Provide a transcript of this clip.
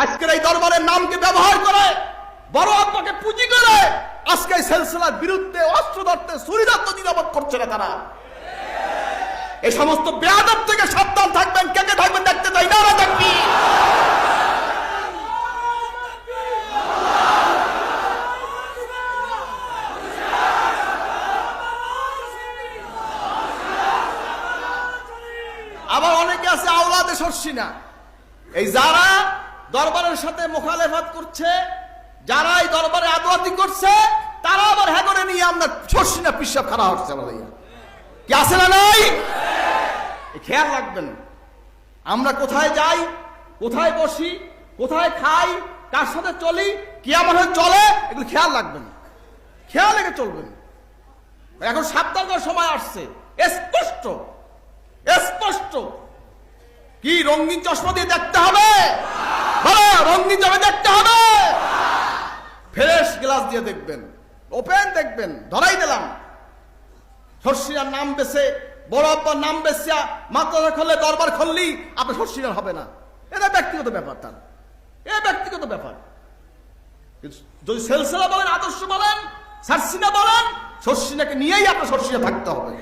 আজকের এই দরবারের নামকে ব্যবহার করে বড় আব্বাকে পুঁজি করে আজকে এই সিলসিলার বিরুদ্ধে অস্ত্র ধরতে ছুরি ধরতে নিরাপদ করছে না তারা। এই সমস্ত বেয়াদব থেকে সাবধান থাকবেন। কে কে থাকবেন দেখতে চাই না দেখবি। আবার অনেকে আছে আওলাদে শর্ষিনা। এই যারা দরবারের সাথে মুখালেফাত করছে, যারা এই দরবারে আদওয়াতি করছে, তারা আবার হ্যাগরে নিয়ে আমরা শর্ষিনা পিসাব খারাপ হচ্ছে। আমাদের কি আছে না নাই? খেয়াল রাখবেন আমরা কোথায় যাই, কোথায় বসি, কোথায় খাই, কার সাথে চলি, কি আমাদের চলে, এগুলো খেয়াল রাখবেন। খেয়াল রেখে চলবেন। এখন সাবধান করার সময় আসছে। স্পষ্ট স্পষ্ট কি রঙিন চশমা দিয়ে দেখতে হবে? হ্যাঁ, রঙিন চশমা দেখতে হবে। ফ্রেশ গ্লাস দিয়ে দেখবেন, ওপেন দেখবেন। ধরাই দিলাম শর্ষিনার নাম বেছে, বড় আব্বার নাম বেছে মাদ্রাসা খুললে, দরবার খুললি আপনার শর্ষিনার হবে না। এটা ব্যক্তিগত ব্যাপার, তার এ ব্যক্তিগত ব্যাপার। যদি সিলসিলা বলেন, আদর্শ বলেন, শর্ষিনা বলেন, শর্ষিনাকে নিয়েই আপনার শর্ষিনা থাকতে হবে।